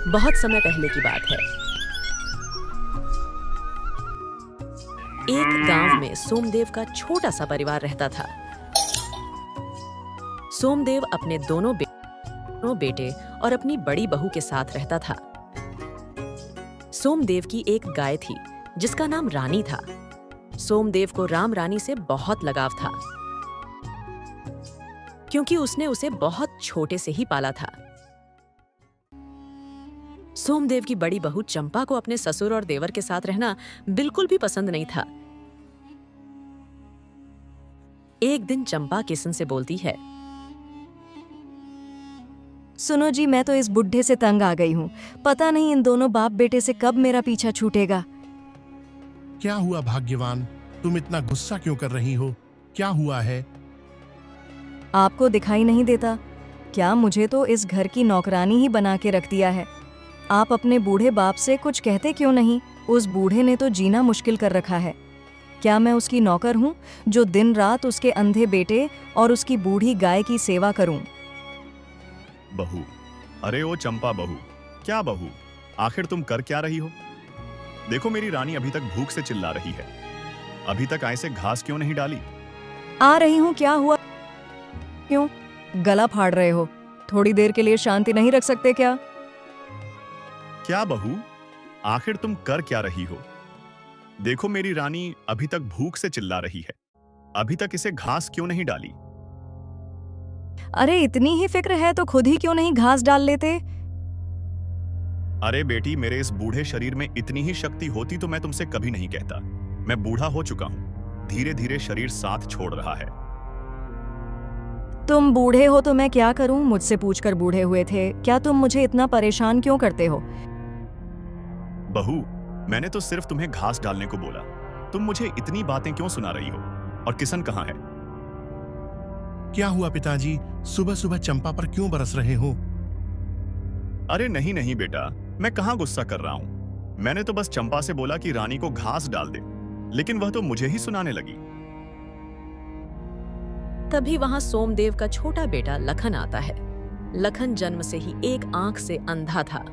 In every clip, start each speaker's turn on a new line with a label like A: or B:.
A: बहुत समय पहले की बात है। एक गांव में सोमदेव का छोटा सा परिवार रहता था। सोमदेव अपने दोनों बेटे और अपनी बड़ी बहू के साथ रहता था। सोमदेव की एक गाय थी जिसका नाम रानी था। सोमदेव को राम रानी से बहुत लगाव था क्योंकि उसने उसे बहुत छोटे से ही पाला था। सोमदेव की बड़ी बहू चंपा को अपने ससुर और देवर के साथ रहना बिल्कुल भी पसंद नहीं था। एक दिन चंपा किशन से बोलती है,
B: सुनो जी, मैं तो इस बुढ़े से तंग आ गई हूँ। पता नहीं इन दोनों बाप बेटे से कब मेरा पीछा छूटेगा।
C: क्या हुआ भाग्यवान, तुम इतना गुस्सा क्यों कर रही हो? क्या हुआ है?
B: आपको दिखाई नहीं देता क्या? मुझे तो इस घर की नौकरानी ही बना के रख दिया है। आप अपने बूढ़े बाप से कुछ कहते क्यों नहीं? उस बूढ़े ने तो जीना मुश्किल कर रखा है। क्या मैं उसकी नौकर हूँ जो दिन रात उसके अंधे बेटे और उसकी बूढ़ी गाय की सेवा करूं?
D: बहू, अरे ओ चंपा बहू, क्या बहू, आखिर तुम कर क्या रही हो? देखो मेरी रानी अभी तक भूख से चिल्ला रही है। अभी तक ऐसे घास क्यों नहीं डाली?
B: आ रही हूँ, क्या हुआ? क्यों गला फाड़ रहे हो? थोड़ी देर के लिए शांति नहीं रख सकते क्या?
D: क्या बहू, आखिर तुम कर क्या रही हो? देखो मेरी रानी अभी तक भूख से चिल्ला रही है। अभी तक इसे घास क्यों नहीं डाली?
B: अरे इतनी ही फिक्र है तो खुद ही क्यों नहीं घास डाल लेते?
D: अरे बेटी, मेरे इस बूढ़े शरीर में इतनी ही शक्ति होती तो मैं तुमसे कभी नहीं कहता। मैं बूढ़ा हो चुका हूं। धीरे धीरे शरीर साथ छोड़ रहा है।
B: तुम बूढ़े हो तो मैं क्या करूं? मुझसे पूछकर बूढ़े हुए थे। क्या तुम मुझे इतना परेशान क्यों करते हो?
D: बहू, मैंने तो सिर्फ तुम्हें घास डालने को बोला। तुम मुझे इतनी बातें क्यों सुना रही हो? और किशन कहाँ है?
C: क्या हुआ पिताजी, सुबह सुबह चंपा पर क्यों बरस रहे हो?
D: अरे नहीं नहीं बेटा, मैं कहाँ गुस्सा कर रहा हूँ। मैंने तो बस चंपा से बोला कि रानी को घास डाल दे, लेकिन वह तो मुझे ही सुनाने लगी।
A: तभी वहां सोमदेव का छोटा बेटा लखन आता है। लखन जन्म से ही एक आंख से अंधा था।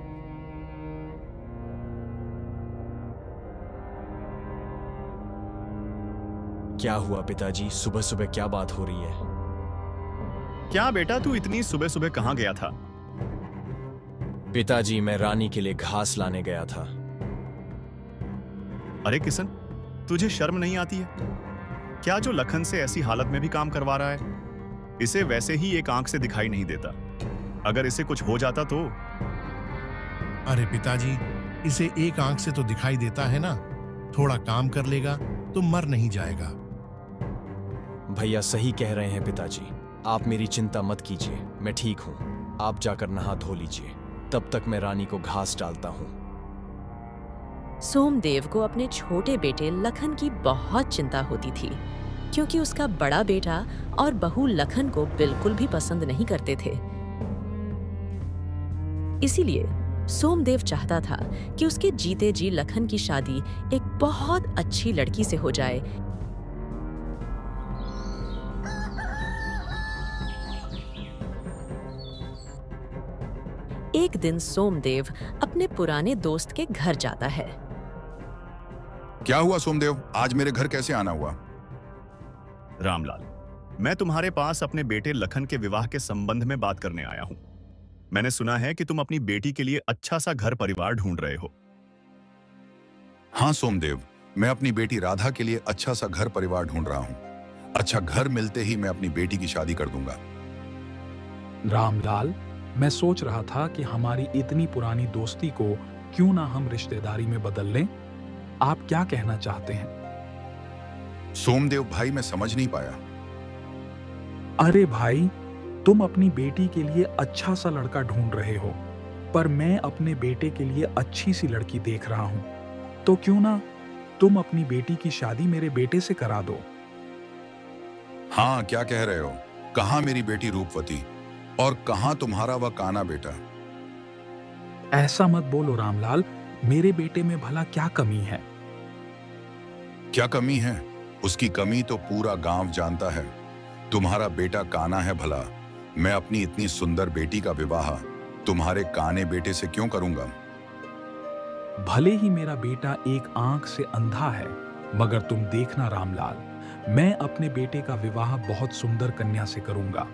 E: क्या हुआ पिताजी, सुबह सुबह क्या बात हो रही है?
D: क्या बेटा, तू इतनी सुबह सुबह कहाँ गया था?
E: पिताजी, मैं रानी के लिए घास लाने गया था।
D: अरे किशन, तुझे शर्म नहीं आती है क्या जो लखन से ऐसी हालत में भी काम करवा रहा है? इसे वैसे ही एक आंख से दिखाई नहीं देता। अगर इसे कुछ हो जाता तो?
C: अरे पिताजी, इसे एक आंख से तो दिखाई देता है ना। थोड़ा काम कर लेगा तो मर नहीं जाएगा।
E: भैया सही कह रहे हैं पिताजी, आप मेरी चिंता मत कीजिए, मैं ठीक हूँ। आप जाकर नहा धो लीजिए, तब तक मैं रानी को घास डालता हूँ।
A: सोमदेव को अपने छोटे बेटे लखन की बहुत चिंता होती थी क्योंकि उसका बड़ा बेटा और बहू लखन को बिल्कुल भी पसंद नहीं करते थे। इसीलिए सोमदेव चाहता था कि उसके जीते जी लखन की शादी एक बहुत अच्छी लड़की से हो जाए। एक दिन सोमदेव अपने पुराने दोस्त के घर जाता है।
F: क्या हुआ सोमदेव, आज मेरे घर कैसे आना हुआ?
D: रामलाल, मैं तुम्हारे पास अपने बेटे लखन के विवाह के संबंध में बात करने आया हूं। मैंने सुना है कि तुम अपनी बेटी के लिए अच्छा सा घर परिवार ढूंढ रहे हो।
F: हाँ सोमदेव, मैं अपनी बेटी राधा के लिए अच्छा सा घर परिवार ढूंढ रहा हूँ। अच्छा घर मिलते ही मैं अपनी बेटी की शादी कर दूंगा।
G: रामलाल, मैं सोच रहा था कि हमारी इतनी पुरानी दोस्ती को क्यों ना हम रिश्तेदारी में बदल लें। आप क्या कहना चाहते हैं?
F: सोमदेव भाई, मैं समझ नहीं पाया।
G: अरे भाई, तुम अपनी बेटी के लिए अच्छा सा लड़का ढूंढ रहे हो, पर मैं अपने बेटे के लिए अच्छी सी लड़की देख रहा हूं। तो क्यों ना तुम अपनी बेटी की शादी मेरे बेटे से करा दो।
F: हाँ, क्या कह रहे हो? कहाँ मेरी बेटी रूपवती और कहाँ तुम्हारा वह काना बेटा?
G: ऐसा मत बोलो रामलाल, मेरे बेटे में भला क्या कमी है?
F: क्या कमी है? उसकी कमी तो पूरा गांव जानता है। तुम्हारा बेटा काना है भला। मैं अपनी इतनी सुंदर बेटी का विवाह तुम्हारे काने बेटे से क्यों करूंगा?
G: भले ही मेरा बेटा एक आंख से अंधा है, मगर तुम देखना रामलाल, मैं अपने बेटे का विवाह बहुत सुंदर कन्या से करूंगा।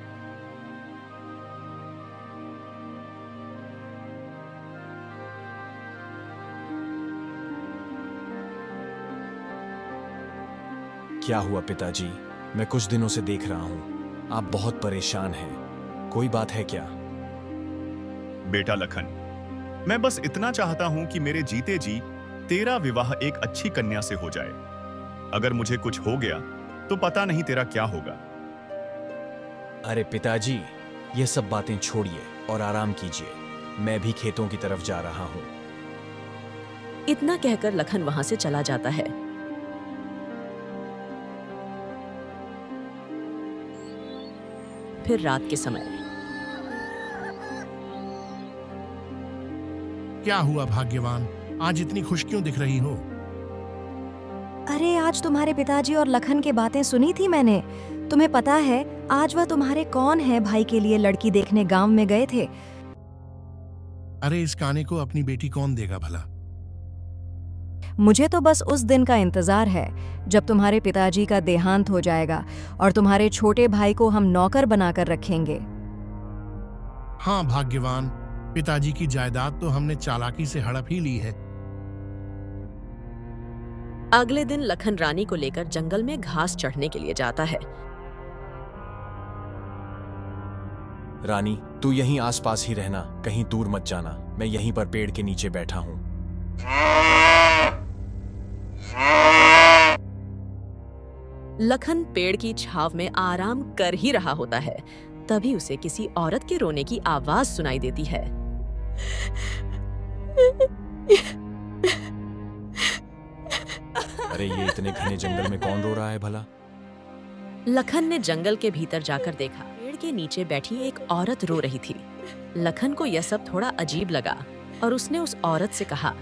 E: क्या हुआ पिताजी? मैं कुछ दिनों से देख रहा हूं आप बहुत परेशान हैं। कोई बात है क्या?
D: बेटा लखन, मैं बस इतना चाहता हूं कि मेरे जीते जी तेरा विवाह एक अच्छी कन्या से हो जाए। अगर मुझे कुछ हो गया तो पता नहीं तेरा क्या होगा।
E: अरे पिताजी, ये सब बातें छोड़िए और आराम कीजिए। मैं भी खेतों की तरफ जा रहा हूं।
A: इतना कहकर लखन वहां से चला जाता है। फिर रात के समय
C: क्या हुआ भाग्यवान, आज इतनी खुश क्यों दिख रही हो?
B: अरे आज तुम्हारे पिताजी और लखन की बातें सुनी थी मैंने। तुम्हें पता है आज वह तुम्हारे कौन है भाई के लिए लड़की देखने गांव में गए थे।
C: अरे इस काने को अपनी बेटी कौन देगा भला?
B: मुझे तो बस उस दिन का इंतजार है जब तुम्हारे पिताजी का देहांत हो जाएगा और तुम्हारे छोटे भाई को हम नौकर बनाकर रखेंगे।
C: हाँ भाग्यवान, पिताजी की जायदाद तो हमने चालाकी से हड़प ही ली है।
A: अगले दिन लखन रानी को लेकर जंगल में घास चढ़ने के लिए जाता है।
E: रानी, तू यहीं आसपास ही रहना, कहीं दूर मत जाना। मैं यहीं पर पेड़ के नीचे बैठा हूं।
A: लखन पेड़ की छाव में आराम कर ही रहा होता है, तभी उसे किसी औरत के रोने की आवाज सुनाई देती है।
E: अरे ये इतने घने जंगल में कौन रो रहा है भला?
A: लखन ने जंगल के भीतर जाकर देखा, पेड़ के नीचे बैठी एक औरत रो रही थी। लखन को यह सब थोड़ा अजीब लगा और उसने उस औरत से कहा,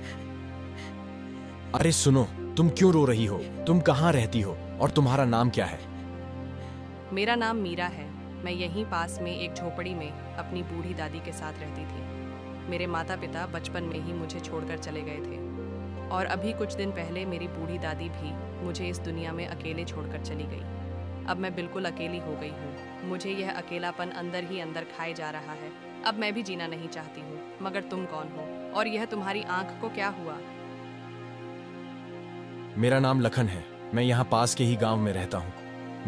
E: अरे सुनो, तुम क्यों रो रही हो? तुम कहाँ रहती हो और तुम्हारा नाम क्या है?
H: मेरा नाम मीरा है। मैं यहीं पास में एक झोपड़ी में अपनी बूढ़ी दादी के साथ रहती थी। मेरे माता पिता बचपन में ही मुझे छोड़कर चले गए थे और अभी कुछ दिन पहले मेरी बूढ़ी दादी भी मुझे इस दुनिया में अकेले छोड़कर चली गई। अब मैं बिल्कुल अकेली हो गई हूँ। मुझे यह अकेलापन अंदर ही अंदर खाए जा रहा है। अब मैं भी जीना नहीं चाहती हूँ। मगर तुम कौन हो और यह तुम्हारी आंख को क्या हुआ?
E: मेरा नाम लखन है। मैं यहाँ पास के ही गांव में रहता हूँ।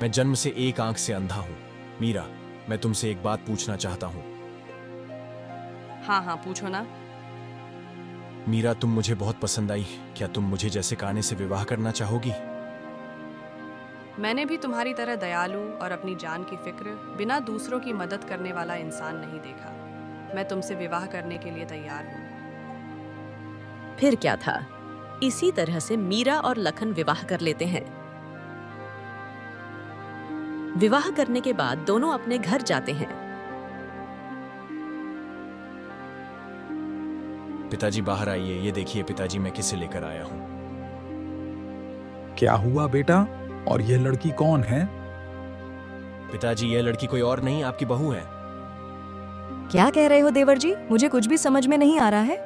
E: मैं जन्म से एक आंख से अंधा हूँ। मीरा, मैं तुमसे एक बात पूछना चाहता हूँ।
H: हाँ हाँ, पूछो ना।
E: मीरा, तुम मुझे बहुत पसंद आई। क्या तुम मुझे जैसे काने से विवाह करना चाहोगी?
H: मैंने भी तुम्हारी तरह दयालु और अपनी जान की फिक्र, बिना दूसरों की मदद करने वाला इंसान नहीं देखा। मैं तुमसे विवाह करने के लिए तैयार हूँ।
A: फिर क्या था, इसी तरह से मीरा और लखन विवाह कर लेते हैं। विवाह करने के बाद दोनों अपने घर जाते हैं।
E: पिताजी बाहर आइए। ये देखिए पिताजी, मैं किसे लेकर आया हूँ।
G: क्या हुआ बेटा? और यह लड़की कौन है?
E: पिताजी, यह लड़की कोई और नहीं, आपकी बहू है।
B: क्या कह रहे हो देवर जी? मुझे कुछ भी समझ में नहीं आ रहा है।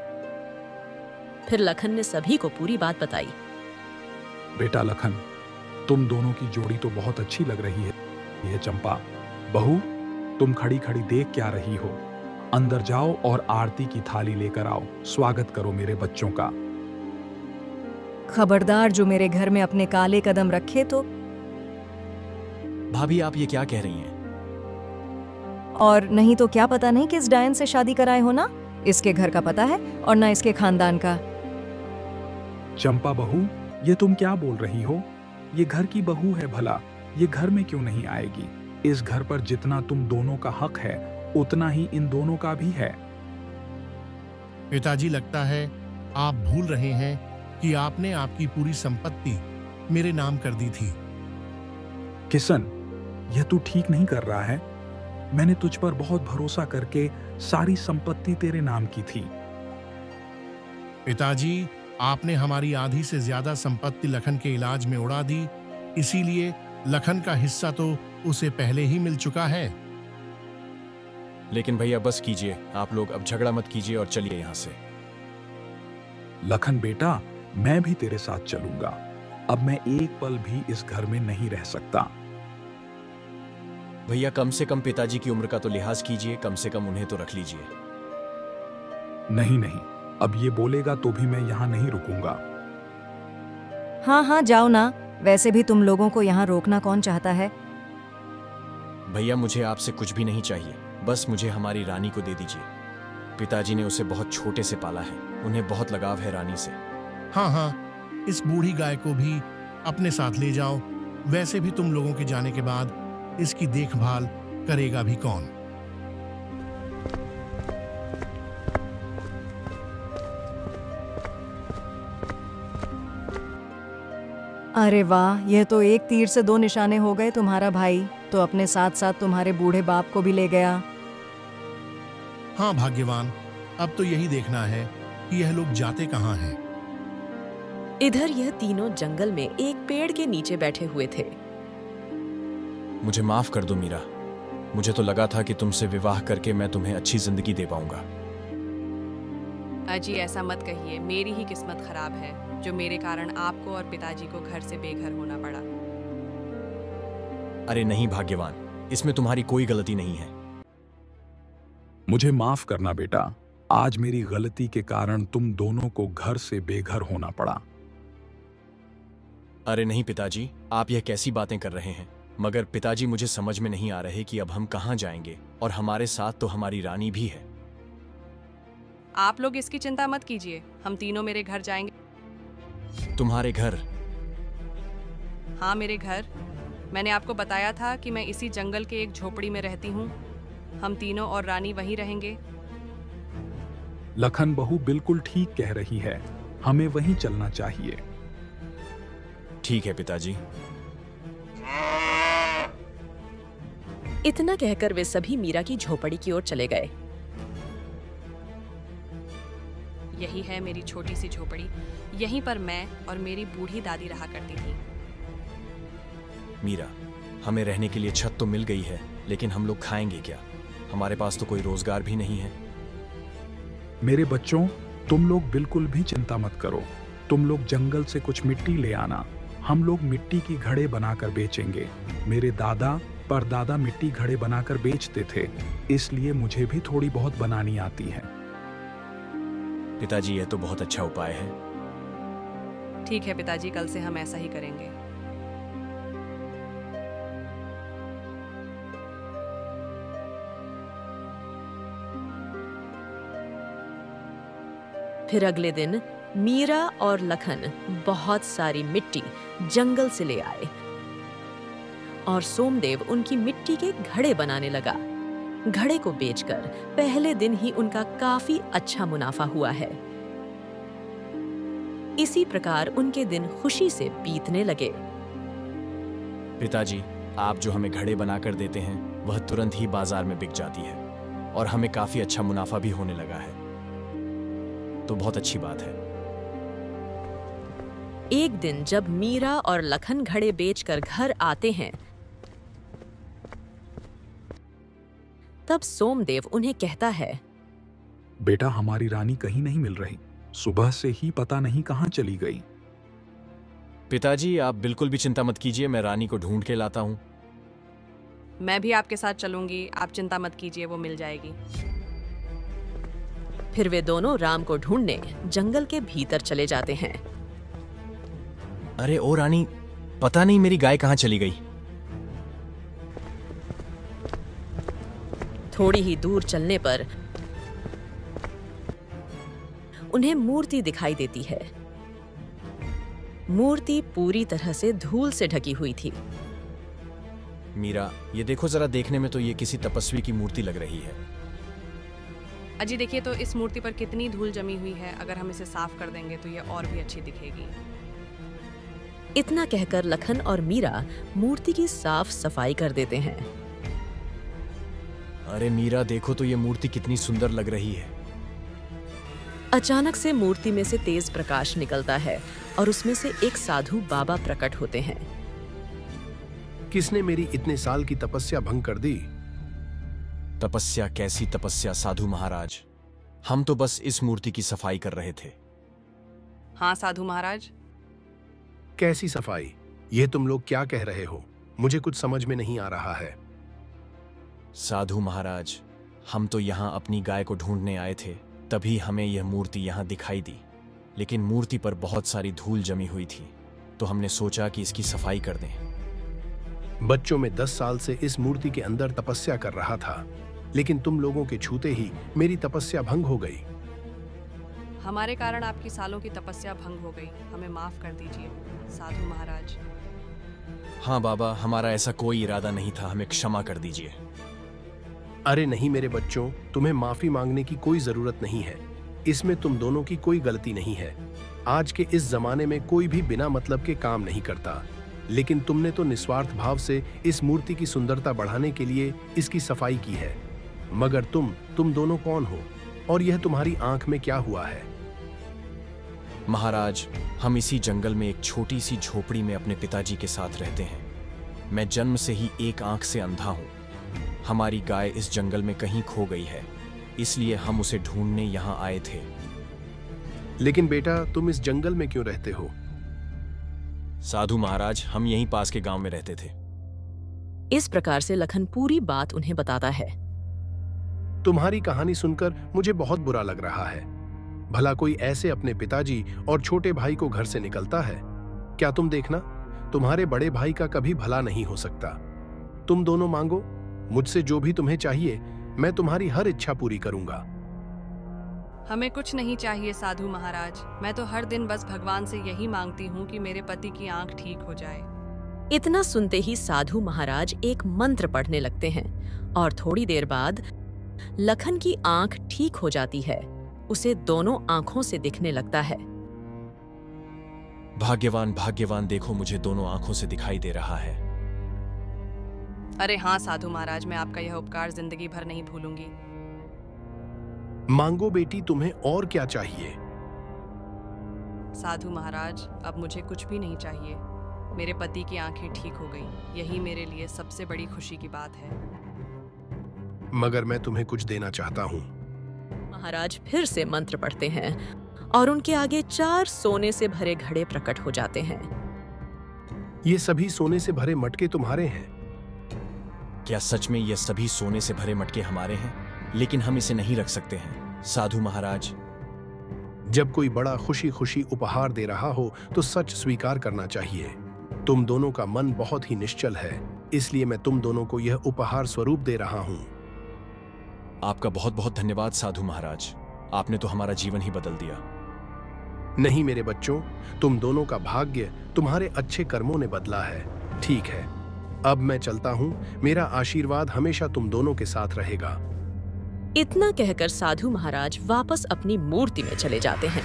A: फिर लखन ने सभी को पूरी बात बताई।
G: बेटा लखन, तुम दोनों की जोड़ी तो बहुत अच्छी लग रही है। यह चंपा, बहू, तुम खड़ी खड़ी देख क्या रही हो? अंदर जाओ और आरती की थाली लेकर आओ। स्वागत करो मेरे बच्चों का।
B: खबरदार, जो मेरे घर में अपने काले कदम रखे तो।
E: भाभी, आप ये क्या कह रही हैं?
B: और नहीं तो क्या, पता नहीं किस डायन से शादी कराए हो ना। इसके घर का पता है और ना इसके खानदान का।
G: चंपा बहू, ये तुम क्या बोल रही हो? ये घर की बहू है भला, ये घर में क्यों नहीं आएगी? इस घर पर जितना तुम दोनों का हक है उतना ही इन दोनों का भी है।
C: पिताजी, लगता है आप भूल रहे हैं कि आपने आपकी पूरी संपत्ति मेरे नाम कर दी थी।
G: किशन, यह तू ठीक नहीं कर रहा है। मैंने तुझ पर बहुत भरोसा करके सारी संपत्ति तेरे नाम की थी।
C: पिताजी, आपने हमारी आधी से ज्यादा संपत्ति लखन के इलाज में उड़ा दी, इसीलिए लखन का हिस्सा तो उसे पहले ही मिल चुका है।
E: लेकिन भैया बस कीजिए, आप लोग अब झगड़ा मत कीजिए और चलिए यहाँ से।
G: लखन बेटा, मैं भी तेरे साथ चलूंगा। अब मैं एक पल भी इस घर में नहीं रह सकता।
E: भैया कम से कम पिताजी की उम्र का तो लिहाज कीजिए, कम से कम उन्हें तो रख लीजिए।
G: नहीं नहीं, अब ये बोलेगा तो भी मैं यहाँ नहीं रुकूंगा।
B: हाँ हाँ जाओ ना, वैसे भी तुम लोगों को यहाँ रोकना कौन चाहता है।
E: भैया मुझे आपसे कुछ भी नहीं चाहिए, बस मुझे हमारी रानी को दे दीजिए। पिताजी ने उसे बहुत छोटे से पाला है, उन्हें बहुत लगाव है रानी से।
C: हाँ हाँ, इस बूढ़ी गाय को भी अपने साथ ले जाओ। वैसे भी तुम लोगों के जाने के बाद इसकी देखभाल करेगा भी कौन।
B: अरे वाह, यह तो एक तीर से दो निशाने हो गए। तुम्हारा भाई तो अपने साथ साथ तुम्हारे बूढ़े बाप को भी ले गया।
C: हाँ भाग्यवान, अब तो यही देखना है कि यह लोग जाते कहाँ हैं।
A: इधर यह तीनों जंगल में एक पेड़ के नीचे बैठे हुए थे।
E: मुझे माफ कर दो मीरा, मुझे तो लगा था कि तुमसे विवाह करके मैं तुम्हें अच्छी जिंदगी दे पाऊंगा।
H: अजी ऐसा मत कहिए, मेरी ही किस्मत खराब है जो मेरे कारण आपको और पिताजी को घर से बेघर होना पड़ा।
E: अरे नहीं भाग्यवान, इसमें तुम्हारी कोई गलती नहीं है।
G: मुझे माफ करना बेटा, आज मेरी गलती के कारण तुम दोनों को घर से बेघर होना पड़ा।
E: अरे नहीं पिताजी, आप यह कैसी बातें कर रहे हैं। मगर पिताजी मुझे समझ में नहीं आ रहे कि अब हम कहाँ जाएंगे, और हमारे साथ तो हमारी रानी भी है।
H: आप लोग इसकी चिंता मत कीजिए, हम तीनों मेरे घर जाएंगे।
E: तुम्हारे घर?
H: हाँ मेरे घर। मैंने आपको बताया था कि मैं इसी जंगल के एक झोपड़ी में रहती हूँ। हम तीनों और रानी वहीं रहेंगे।
G: लखन बहू बिल्कुल ठीक कह रही है, हमें वहीं चलना चाहिए।
E: ठीक है पिताजी।
A: इतना कहकर वे सभी मीरा की झोपड़ी की ओर चले गए।
H: यही है मेरी छोटी सी झोपड़ी, यहीं पर मैं और मेरी बूढ़ी दादी रहा करती थी।
E: मीरा, हमें रहने के लिए छत तो मिल गई है, लेकिन हम लोग खाएंगे क्या? हमारे पास तो कोई रोजगार भी नहीं है।
G: मेरे बच्चों, तुम लोग बिल्कुल भी चिंता मत करो। तुम लोग जंगल से कुछ मिट्टी ले आना, हम लोग मिट्टी की घड़े बनाकर बेचेंगे। मेरे दादा परदादा मिट्टी घड़े बनाकर बेचते थे, इसलिए मुझे भी थोड़ी बहुत बनानी आती है।
E: पिताजी, यह तो बहुत अच्छा उपाय है।
H: ठीक है पिताजी, कल से हम ऐसा ही करेंगे।
A: फिर अगले दिन मीरा और लखन बहुत सारी मिट्टी जंगल से ले आए और सोमदेव उनकी मिट्टी के घड़े बनाने लगा। घड़े को बेचकर पहले दिन ही उनका काफी अच्छा मुनाफा हुआ है। इसी प्रकार उनके दिन खुशी से बीतने लगे।
E: पिताजी, आप जो हमें घड़े बनाकर देते हैं वह तुरंत ही बाजार में बिक जाती है और हमें काफी अच्छा मुनाफा भी होने लगा है, तो बहुत अच्छी बात है।
A: एक दिन जब मीरा और लखन घड़े बेचकर घर आते हैं, तब सोमदेव उन्हें कहता है,
G: बेटा, हमारी रानी कहीं नहीं मिल रही, सुबह से ही पता नहीं कहाँ चली गई।
E: पिताजी, आप बिल्कुल भी चिंता मत कीजिए, मैं रानी को ढूंढ के लाता हूँ।
H: मैं भी आपके साथ चलूंगी, आप चिंता मत कीजिए, वो मिल जाएगी।
A: फिर वे दोनों राम को ढूंढने जंगल के भीतर चले जाते हैं।
E: अरे ओ रानी, पता नहीं मेरी गाय कहाँ चली गई।
A: थोड़ी ही दूर चलने पर उन्हें मूर्ति दिखाई देती है। मूर्ति पूरी तरह से धूल से ढकी हुई थी।
E: मीरा, ये देखो जरा, देखने में तो ये किसी तपस्वी की मूर्ति लग रही है।
H: अजी देखिए तो इस मूर्ति पर कितनी धूल जमी हुई है, अगर हम इसे साफ कर देंगे तो ये और भी अच्छी दिखेगी।
A: इतना कहकर लखन और मीरा मूर्ति की साफ सफाई कर देते हैं।
E: अरे मीरा, देखो तो ये मूर्ति कितनी सुंदर लग रही है।
A: अचानक से मूर्ति में से तेज प्रकाश निकलता है और उसमें से एक साधु बाबा प्रकट होते हैं।
I: किसने मेरी इतने साल की तपस्या भंग कर दी?
E: तपस्या? कैसी तपस्या साधु महाराज? हम तो बस इस मूर्ति की सफाई कर रहे थे।
H: हाँ साधु महाराज।
C: कैसी सफाई? ये तुम लोग क्या कह रहे हो? मुझे कुछ समझ में नहीं आ रहा है।
E: साधु महाराज, हम तो यहाँ अपनी गाय को ढूंढने आए थे, तभी हमें यह मूर्ति यहाँ दिखाई दी। लेकिन मूर्ति पर बहुत सारी धूल जमी हुई थी, तो हमने सोचा कि इसकी सफाई कर दें।
C: बच्चों में 10 साल से इस मूर्ति के अंदर तपस्या कर रहा था, लेकिन तुम लोगों के छूते ही मेरी तपस्या भंग हो गई।
H: हमारे कारण आपकी सालों की तपस्या भंग हो गई, हमें माफ कर दीजिए साधु महाराज।
E: हाँ बाबा, हमारा ऐसा कोई इरादा नहीं था, हमें क्षमा कर दीजिए।
C: अरे नहीं मेरे बच्चों, तुम्हें माफी मांगने की कोई जरूरत नहीं है। इसमें तुम दोनों की कोई गलती नहीं है। आज के इस जमाने में कोई भी बिना मतलब के काम नहीं करता, लेकिन तुमने तो निस्वार्थ भाव से इस मूर्ति की सुंदरता बढ़ाने के लिए इसकी सफाई की है। मगर तुम दोनों कौन हो और यह तुम्हारी आंख में क्या हुआ है?
E: महाराज, हम इसी जंगल में एक छोटी सी झोपड़ी में अपने पिताजी के साथ रहते हैं। मैं जन्म से ही एक आंख से अंधा हूँ। हमारी गाय इस जंगल में कहीं खो गई है, इसलिए हम उसे ढूंढने यहाँ आए थे।
C: लेकिन बेटा, तुम इस जंगल में क्यों रहते हो?
E: साधु महाराज, हम यहीं पास के गांव में रहते थे।
A: इस प्रकार से लखन पूरी बात उन्हें बताता है।
C: तुम्हारी कहानी सुनकर मुझे बहुत बुरा लग रहा है। भला कोई ऐसे अपने पिताजी और छोटे भाई को घर से निकलता है? क्या तुम देखना, तुम्हारे बड़े भाई का कभी भला नहीं हो सकता। तुम दोनों मांगो, मुझसे जो भी तुम्हें चाहिए, मैं तुम्हारी हर इच्छा पूरी करूंगा।
H: हमें कुछ नहीं चाहिए साधु महाराज, मैं तो हर दिन बस भगवान से यही मांगती हूँ कि मेरे पति की आंख ठीक हो जाए।
A: इतना सुनते ही साधु महाराज एक मंत्र पढ़ने लगते हैं और थोड़ी देर बाद लखन की आंख ठीक हो जाती है। उसे दोनों आंखों से दिखने लगता है।
E: भाग्यवान भाग्यवान, देखो मुझे दोनों आंखों से दिखाई दे रहा है।
H: अरे हाँ साधु महाराज, मैं आपका यह उपकार जिंदगी भर नहीं भूलूंगी।
C: मांगो बेटी, तुम्हें और क्या चाहिए?
H: साधु महाराज, अब मुझे कुछ भी नहीं चाहिए। मेरे पति की आंखें ठीक हो गई, यही मेरे लिए सबसे बड़ी खुशी की बात है।
C: मगर मैं तुम्हें कुछ देना चाहता हूँ।
A: महाराज फिर से मंत्र पढ़ते हैं और उनके आगे 4 सोने से भरे घड़े प्रकट हो जाते हैं।
C: ये सभी सोने से भरे मटके तुम्हारे हैं?
E: क्या सच में ये सभी सोने से भरे मटके हमारे हैं? लेकिन हम इसे नहीं रख सकते हैं साधु महाराज।
C: जब कोई बड़ा खुशी खुशी उपहार दे रहा हो तो सच स्वीकार करना चाहिए। तुम दोनों का मन बहुत ही निश्चल है, इसलिए मैं तुम दोनों को यह उपहार स्वरूप दे रहा हूँ।
E: आपका बहुत बहुत धन्यवाद साधु महाराज, आपने तो हमारा जीवन ही बदल दिया।
C: नहीं मेरे बच्चों, तुम दोनों का भाग्य तुम्हारे अच्छे कर्मों ने बदला है। ठीक है, अब मैं चलता हूँ। मेरा आशीर्वाद हमेशा तुम दोनों के साथ रहेगा।
A: इतना कहकर साधु महाराज वापस अपनी मूर्ति में चले जाते हैं।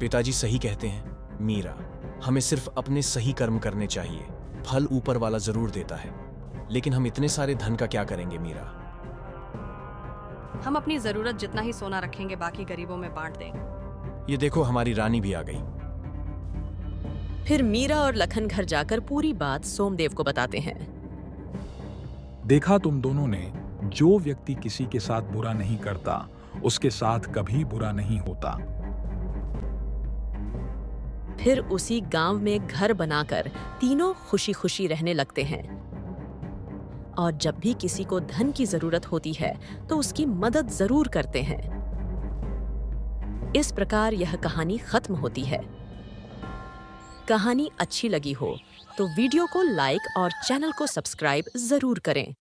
E: पिताजी सही कहते हैं मीरा, हमें सिर्फ अपने सही कर्म करने चाहिए। फल ऊपर वाला जरूर देता है, लेकिन हम इतने सारे धन का क्या करेंगे मीरा?
H: हम अपनी जरूरत जितना ही सोना रखेंगे, बाकी गरीबों में बांट देंगे।
E: ये देखो, हमारी रानी भी आ गई।
A: फिर मीरा और लखन घर जाकर पूरी बात सोमदेव को बताते हैं।
G: देखा तुम दोनों ने, जो व्यक्ति किसी के साथ बुरा नहीं करता, उसके साथ कभी बुरा नहीं होता।
A: फिर उसी गांव में घर बनाकर तीनों खुशी खुशी रहने लगते हैं और जब भी किसी को धन की जरूरत होती है तो उसकी मदद जरूर करते हैं। इस प्रकार यह कहानी खत्म होती है। कहानी अच्छी लगी हो तो वीडियो को लाइक और चैनल को सब्सक्राइब जरूर करें।